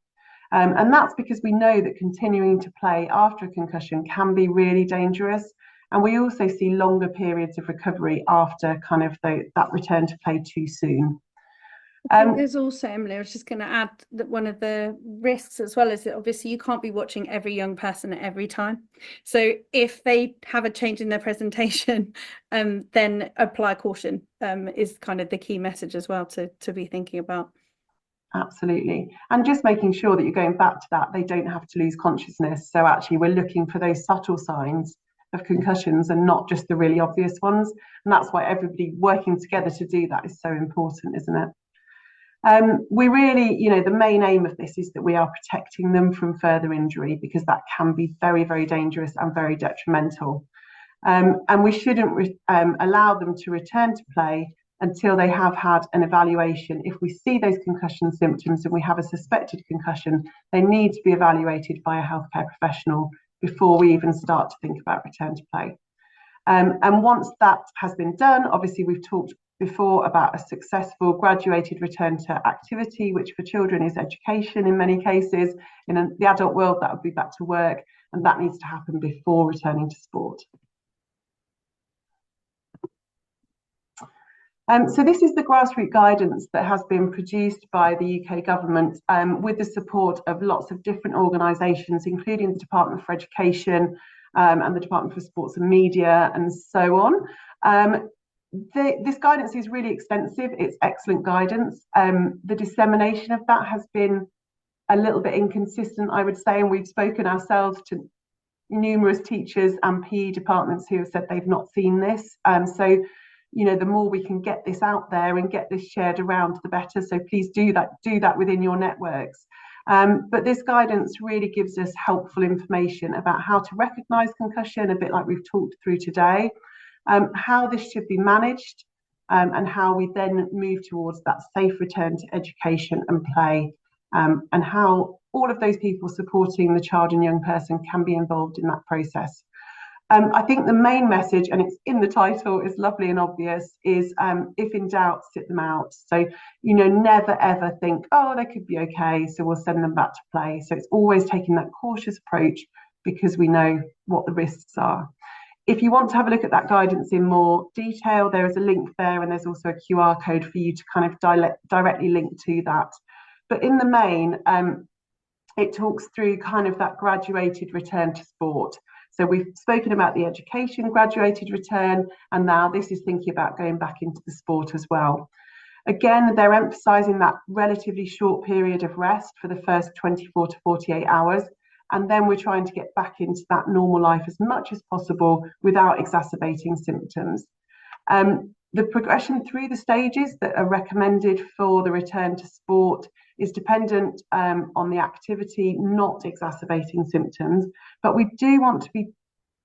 Speaker 2: And that's because we know that continuing to play after a concussion can be really dangerous. And we also see longer periods of recovery after kind of that return to play too soon.
Speaker 3: I think there's also, Emily, I was just going to add that one of the risks as well is that obviously you can't be watching every young person at every time. So if they have a change in their presentation, then apply caution is kind of the key message as well to be thinking about.
Speaker 2: Absolutely. And just making sure that you're going back to that, they don't have to lose consciousness. So actually we're looking for those subtle signs of concussions and not just the really obvious ones. And that's why everybody working together to do that is so important, isn't it? We really, the main aim of this is that we are protecting them from further injury, because that can be very, very dangerous and very detrimental. And we shouldn't allow them to return to play until they have had an evaluation. If we see those concussion symptoms and we have a suspected concussion, they need to be evaluated by a healthcare professional before we even start to think about return to play. And once that has been done, obviously we've talked before about a successful graduated return to activity, which for children is education in many cases. In the adult world, that would be back to work, and that needs to happen before returning to sport. So this is the grassroots guidance that has been produced by the UK government with the support of lots of different organisations, including the Department for Education and the Department for Sports and Media and so on. This guidance is really extensive. It's excellent guidance. The dissemination of that has been a little bit inconsistent, I would say, and we've spoken ourselves to numerous teachers and PE departments who have said they've not seen this. So the more we can get this out there and get this shared around, the better. So please do that within your networks. But this guidance really gives us helpful information about how to recognise concussion, a bit like we've talked through today, how this should be managed, and how we then move towards that safe return to education and play, and how all of those people supporting the child and young person can be involved in that process. I think the main message, and it's in the title, is lovely and obvious, is if in doubt, sit them out. So, never ever think, oh, they could be okay, so we'll send them back to play. So it's always taking that cautious approach because we know what the risks are. If you want to have a look at that guidance in more detail, there is a link there, and there's also a QR code for you to kind of directly link to that. But in the main, it talks through kind of that graduated return to sport. So we've spoken about the education graduated return, and now this is thinking about going back into the sport as well. Again, they're emphasising that relatively short period of rest for the first 24 to 48 hours. And then we're trying to get back into that normal life as much as possible without exacerbating symptoms. The progression through the stages that are recommended for the return to sport is dependent on the activity not exacerbating symptoms, but we do want to be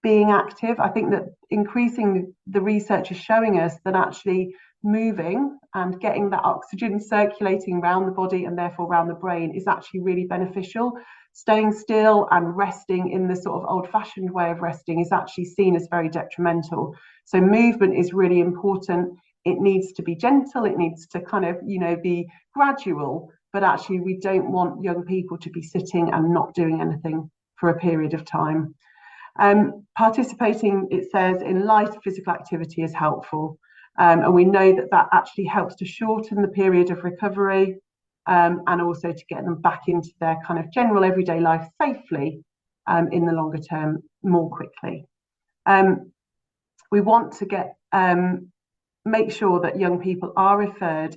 Speaker 2: being active. I think that increasing the research is showing us that actually moving and getting that oxygen circulating around the body and therefore around the brain is actually really beneficial. Staying still and resting in the sort of old-fashioned way of resting is actually seen as very detrimental. So movement is really important. It needs to be gentle. It needs to kind of, be gradual. But actually, we don't want young people to be sitting and not doing anything for a period of time. Participating, it says, in light physical activity is helpful. And we know that that actually helps to shorten the period of recovery, and also to get them back into their kind of general everyday life safely in the longer term more quickly. We want to make sure that young people are referred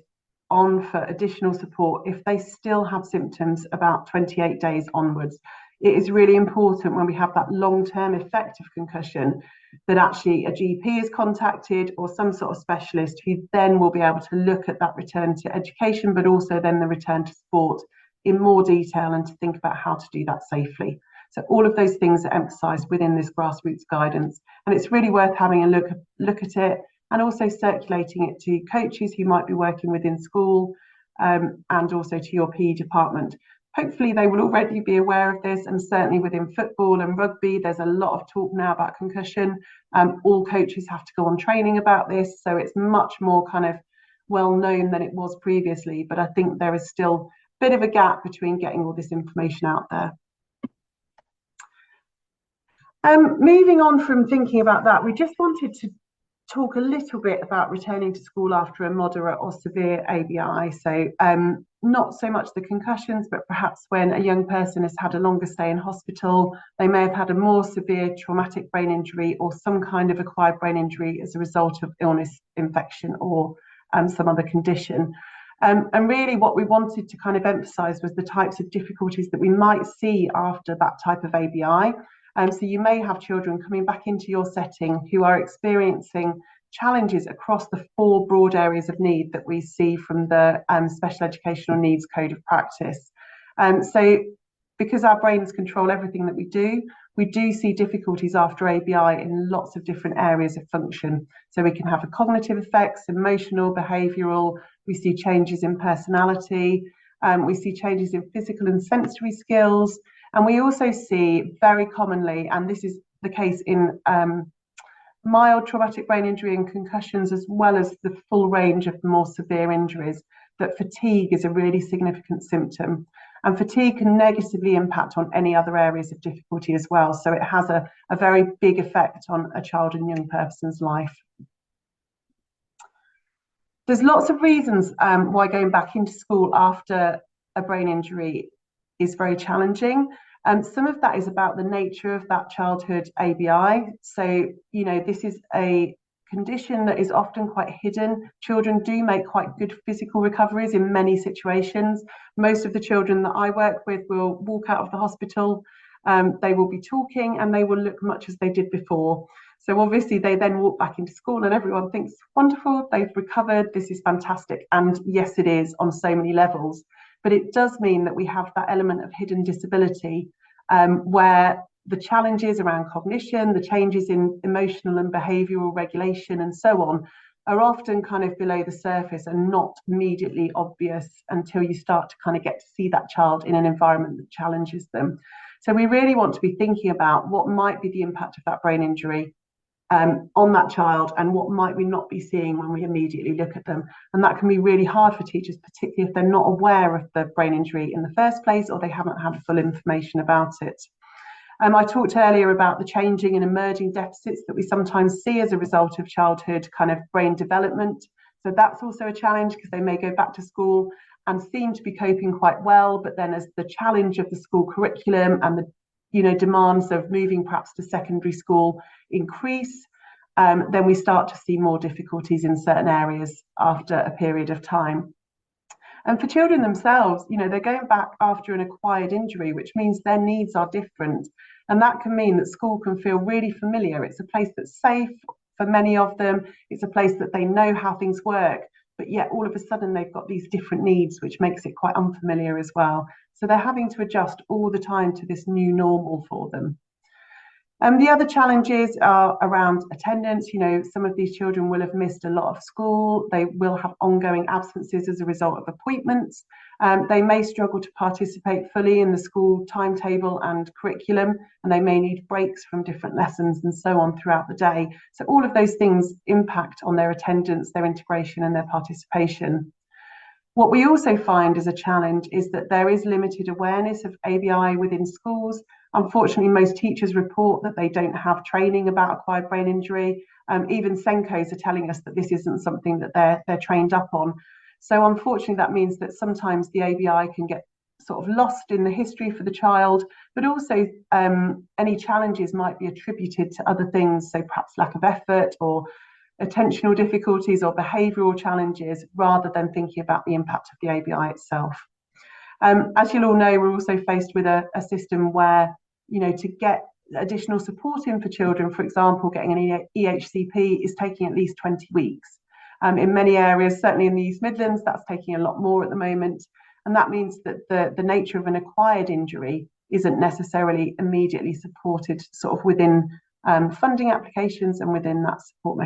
Speaker 2: on for additional support if they still have symptoms about 28 days onwards. It is really important when we have that long-term effect of concussion that actually a GP is contacted or some sort of specialist who then will be able to look at that return to education, but also then the return to sport in more detail and to think about how to do that safely. So all of those things are emphasised within this grassroots guidance, and it's really worth having a look at it and also circulating it to coaches who might be working within school and also to your PE department. Hopefully they will already be aware of this, and certainly within football and rugby there's a lot of talk now about concussion. All coaches have to go on training about this, so it's much more kind of well known than it was previously, but I think there is still a bit of a gap between getting all this information out there. Moving on from thinking about that, we just wanted to talk a little bit about returning to school after a moderate or severe ABI. So not so much the concussions, but perhaps when a young person has had a longer stay in hospital, they may have had a more severe traumatic brain injury or some kind of acquired brain injury as a result of illness, infection, or some other condition. And really what we wanted to kind of emphasise was the types of difficulties that we might see after that type of ABI. So you may have children coming back into your setting who are experiencing challenges across the 4 broad areas of need that we see from the Special Educational Needs Code of Practice. So because our brains control everything that we do see difficulties after ABI in lots of different areas of function. So we can have cognitive effects, emotional, behavioural, we see changes in personality, we see changes in physical and sensory skills. And we also see very commonly, and this is the case in mild traumatic brain injury and concussions, as well as the full range of more severe injuries, that fatigue is a really significant symptom. And fatigue can negatively impact on any other areas of difficulty as well. So it has a very big effect on a child and young person's life. There's lots of reasons why going back into school after a brain injury is very challenging. Some of that is about the nature of that childhood ABI. So, you know, this is a condition that is often quite hidden. Children do make quite good physical recoveries in many situations. Most of the children that I work with will walk out of the hospital, they will be talking and they will look much as they did before. So obviously they then walk back into school and everyone thinks, wonderful, they've recovered, this is fantastic. And yes, it is on so many levels. But it does mean that we have that element of hidden disability where the challenges around cognition, the changes in emotional and behavioural regulation and so on are often kind of below the surface and not immediately obvious until you start to kind of get to see that child in an environment that challenges them. So we really want to be thinking about what might be the impact of that brain injury on that child and what might we not be seeing when we immediately look at them. And that can be really hard for teachers, particularly if they're not aware of the brain injury in the first place or they haven't had full information about it. I talked earlier about the changing and emerging deficits that we sometimes see as a result of childhood kind of brain development. So that's also a challenge because they may go back to school and seem to be coping quite well, but then as the challenge of the school curriculum and the demands of moving perhaps to secondary school increase, then we start to see more difficulties in certain areas after a period of time. And for children themselves, they're going back after an acquired injury, which means their needs are different. And that can mean that school can feel really familiar. It's a place that's safe for many of them. It's a place that they know how things work, but yet all of a sudden they've got these different needs, which makes it quite unfamiliar as well. So they're having to adjust all the time to this new normal for them. The other challenges are around attendance. Some of these children will have missed a lot of school. They will have ongoing absences as a result of appointments. They may struggle to participate fully in the school timetable and curriculum, and they may need breaks from different lessons and so on throughout the day. So all of those things impact on their attendance, their integration and their participation. What we also find as a challenge is that there is limited awareness of ABI within schools. Unfortunately, most teachers report that they don't have training about acquired brain injury. Even Senkos are telling us that this isn't something that they're trained up on. So unfortunately, that means that sometimes the ABI can get sort of lost in the history for the child, but also any challenges might be attributed to other things, so perhaps lack of effort or attentional difficulties or behavioural challenges, rather than thinking about the impact of the ABI itself. As you'll all know, we're also faced with a system where, to get additional support in for children, for example, getting an EHCP is taking at least 20 weeks. In many areas, certainly in the East Midlands, that's taking a lot more at the moment. And that means that the nature of an acquired injury isn't necessarily immediately supported sort of within funding applications and within that support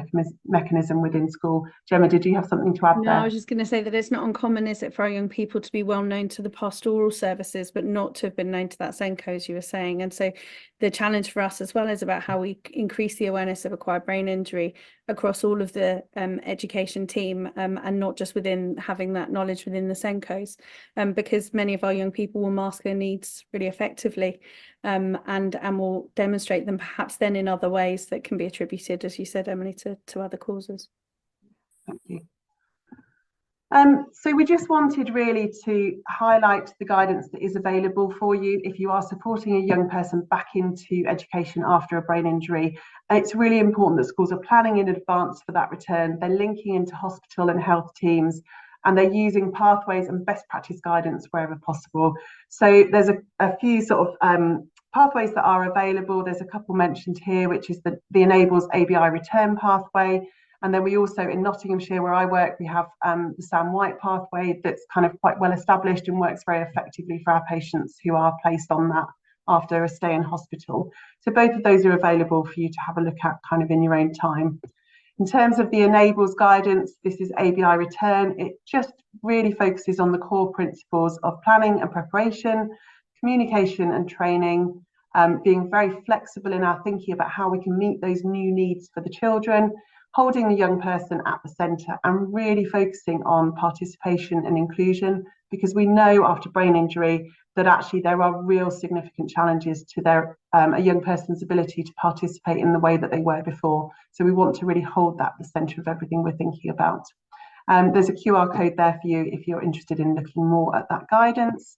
Speaker 2: mechanism within school. Gemma, did you have something to add there?
Speaker 3: No, I was just going to say that it's not uncommon, is it, for our young people to be well known to the pastoral services, but not to have been known to that SENCO, as you were saying. And so the challenge for us as well is about how we increase the awareness of acquired brain injury across all of the education team, and not just within having that knowledge within the SENCOs, because many of our young people will mask their needs really effectively, and will demonstrate them perhaps then in other ways that can be attributed, as you said, Emily, to other causes.
Speaker 2: Thank you. So we just wanted really to highlight the guidance that is available for you if you are supporting a young person back into education after a brain injury. And it's really important that schools are planning in advance for that return. They're linking into hospital and health teams, and they're using pathways and best practice guidance wherever possible. So there's a few sort of pathways that are available. There's a couple mentioned here, which is the Enables ABI return pathway. And then we also, in Nottinghamshire, where I work, we have the Sam White pathway that's kind of quite well established and works very effectively for our patients who are placed on that after a stay in hospital. So both of those are available for you to have a look at kind of in your own time. In terms of the Enables guidance, this is ABI return. It just really focuses on the core principles of planning and preparation, communication and training, being very flexible in our thinking about how we can meet those new needs for the children, holding the young person at the centre, and really focusing on participation and inclusion, because we know after brain injury that actually there are real significant challenges to a young person's ability to participate in the way that they were before. So we want to really hold that at the centre of everything we're thinking about. There's a QR code there for you if you're interested in looking more at that guidance.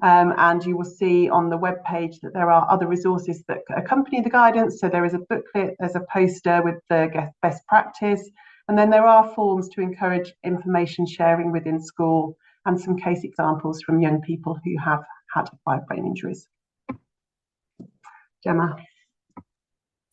Speaker 2: And you will see on the webpage that there are other resources that accompany the guidance. So there is a booklet, there's a poster with the best practice, and then there are forms to encourage information sharing within school and some case examples from young people who have had acquired brain injuries. Gemma.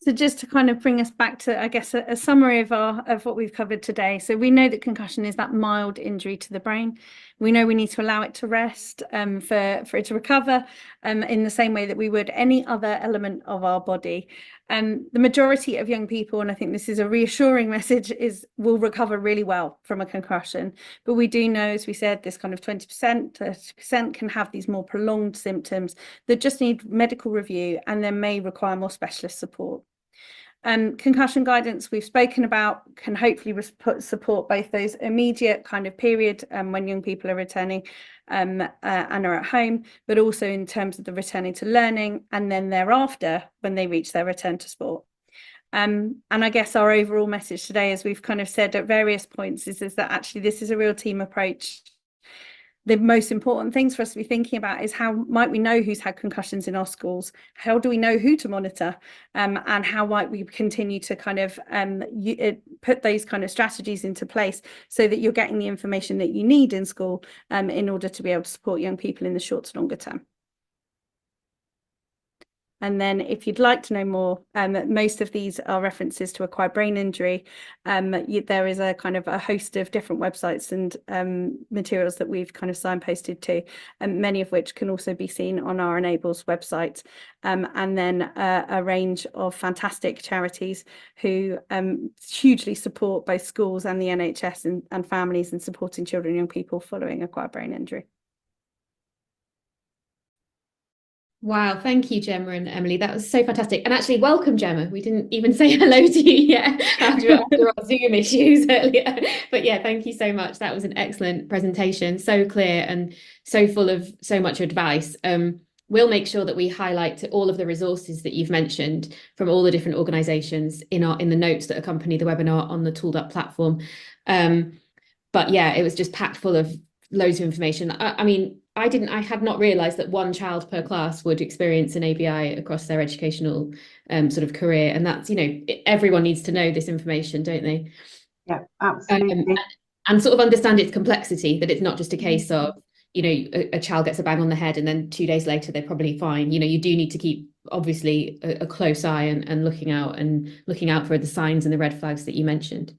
Speaker 3: So just to kind of bring us back to, I guess, a summary of what we've covered today. So we know that concussion is that mild injury to the brain. We know we need to allow it to rest for it to recover in the same way that we would any other element of our body. The majority of young people, and I think this is a reassuring message, will recover really well from a concussion. But we do know, as we said, this kind of 20%, 30% can have these more prolonged symptoms that just need medical review and then may require more specialist support. Concussion guidance we've spoken about can hopefully support both those immediate kind of period when young people are returning and are at home, but also in terms of the returning to learning and then thereafter when they reach their return to sport. And I guess our overall message today, as we've kind of said at various points, is that actually this is a real team approach. The most important things for us to be thinking about is how might we know who's had concussions in our schools? How do we know who to monitor? And how might we continue to kind of put those kind of strategies into place so that you're getting the information that you need in school in order to be able to support young people in the short to longer term. And then if you'd like to know more, most of these are references to acquired brain injury. There is a kind of a host of different websites and materials that we've kind of signposted to, and many of which can also be seen on our Enables website. And then a range of fantastic charities who hugely support both schools and the NHS and families in supporting children and young people following acquired brain injury.
Speaker 1: Wow, thank you, Gemma and Emily. That was so fantastic. And actually, welcome, Gemma. We didn't even say hello to you yet after our Zoom issues earlier. But yeah, thank you so much. That was an excellent presentation, so clear and so full of so much advice. We'll make sure that we highlight all of the resources that you've mentioned from all the different organisations in the notes that accompany the webinar on the Tooled Up platform. But yeah, it was just packed full of loads of information. I mean, I had not realised that one child per class would experience an ABI across their educational sort of career. And that's, everyone needs to know this information, don't they?
Speaker 2: Yeah, absolutely.
Speaker 1: And sort of understand its complexity, that it's not just a case of, a child gets a bang on the head and then 2 days later they're probably fine. You do need to keep obviously a close eye and looking out for the signs and the red flags that you mentioned.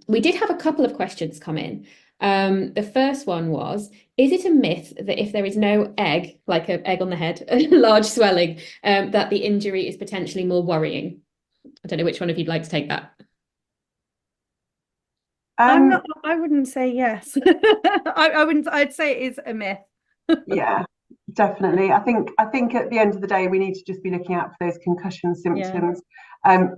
Speaker 1: We did have a couple of questions come in. The first one was, is it a myth that if there is no egg, like an egg on the head, a large swelling, that the injury is potentially more worrying? I don't know which one of you'd like to take that.
Speaker 3: I wouldn't say yes. I'd say it is a myth.
Speaker 2: Yeah, definitely. I think at the end of the day, we need to just be looking out for those concussion symptoms.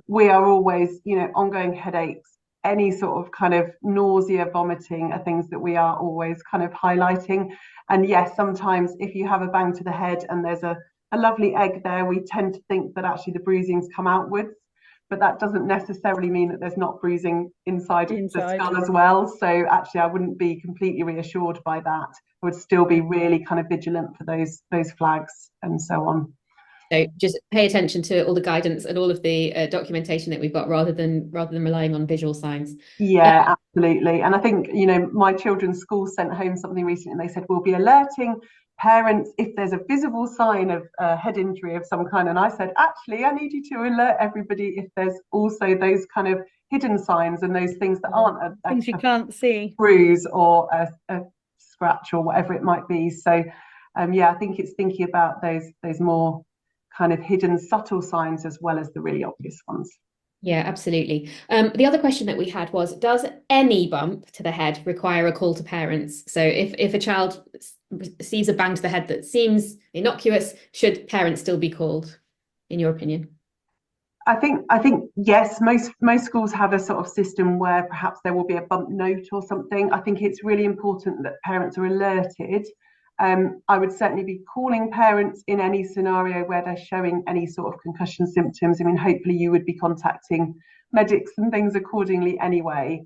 Speaker 2: We are always, ongoing headaches, any sort of kind of nausea, vomiting are things that we are always kind of highlighting. And yes, sometimes if you have a bang to the head and there's a lovely egg there, we tend to think that actually the bruising's come outwards. But that doesn't necessarily mean that there's not bruising inside the skull as well. So actually, I wouldn't be completely reassured by that. I would still be really kind of vigilant for those flags and so on.
Speaker 1: So just pay attention to all the guidance and all of the documentation that we've got, rather than relying on visual signs.
Speaker 2: Yeah, absolutely. And I think, my children's school sent home something recently, and they said, we'll be alerting parents if there's a visible sign of a head injury of some kind. And I said, actually, I need you to alert everybody if there's also those kind of hidden signs and those things that aren't
Speaker 3: things you can't see,
Speaker 2: bruise or a scratch or whatever it might be. So I think it's thinking about those more kind of hidden subtle signs as well as the really obvious ones.
Speaker 1: Yeah, absolutely. The other question that we had was, does any bump to the head require a call to parents? So if a child sees a bang to the head that seems innocuous, should parents still be called, in your opinion?
Speaker 2: I think yes, most schools have a sort of system where perhaps there will be a bump note or something. I think it's really important that parents are alerted. I would certainly be calling parents in any scenario where they're showing any sort of concussion symptoms. I mean, hopefully you would be contacting medics and things accordingly anyway.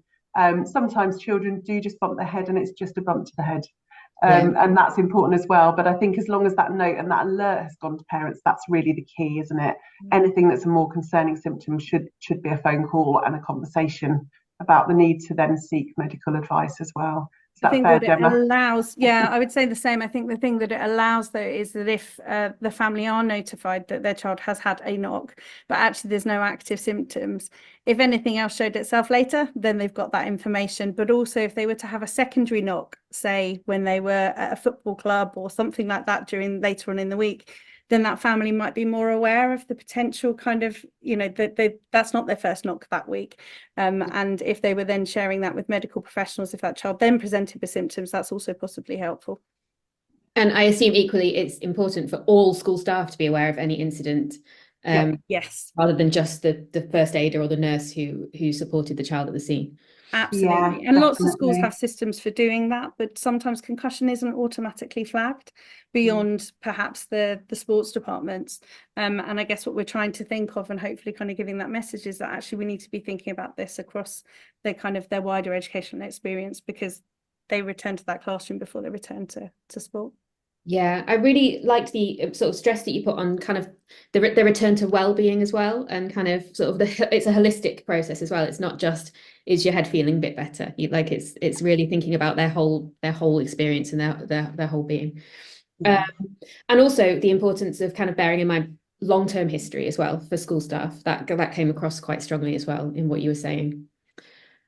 Speaker 2: Sometimes children do just bump their head and it's just a bump to the head. And that's important as well. But I think as long as that note and that alert has gone to parents, that's really the key, isn't it? Anything that's a more concerning symptom should be a phone call and a conversation about the need to then seek medical advice as well.
Speaker 3: I think what it allows, I would say the same. I think the thing that it allows, though, is that if the family are notified that their child has had a knock, but actually there's no active symptoms, if anything else showed itself later, then they've got that information. But also if they were to have a secondary knock, say when they were at a football club or something like that later on in the week, then that family might be more aware of the potential kind of, that's not their first knock that week. And if they were then sharing that with medical professionals, if that child then presented with symptoms, that's also possibly helpful.
Speaker 1: And I assume equally it's important for all school staff to be aware of any incident.
Speaker 3: Yes.
Speaker 1: Rather than just the first aider or the nurse who supported the child at the scene.
Speaker 3: Absolutely. And lots of schools have systems for doing that, but sometimes concussion isn't automatically flagged beyond perhaps the sports departments. And I guess what we're trying to think of, and hopefully kind of giving that message, is that actually we need to be thinking about this across their wider educational experience, because they return to that classroom before they return to sport.
Speaker 1: Yeah, I really liked the sort of stress that you put on kind of the return to well-being as well, and kind of sort of it's a holistic process as well. It's not just, is your head feeling a bit better? It's really thinking about their whole experience and their whole being. And also the importance of kind of bearing in mind long-term history as well for school staff. That came across quite strongly as well in what you were saying.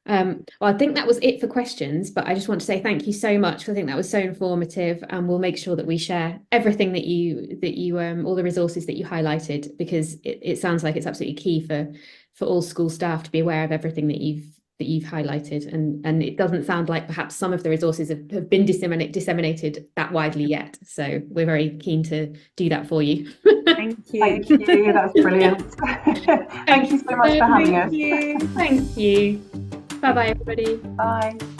Speaker 1: Well, I think that was it for questions, but I just want to say thank you so much. I think that was so informative, and we'll make sure that we share everything that you all the resources that you highlighted, because it sounds like it's absolutely key for all school staff to be aware of everything that you've highlighted, and it doesn't sound like perhaps some of the resources have been disseminated that widely yet. So we're very keen to do that for you.
Speaker 3: Thank you.
Speaker 2: Thank you. That's brilliant. Thank you so much for having us.
Speaker 1: Thank you. Bye-bye, everybody.
Speaker 2: Bye.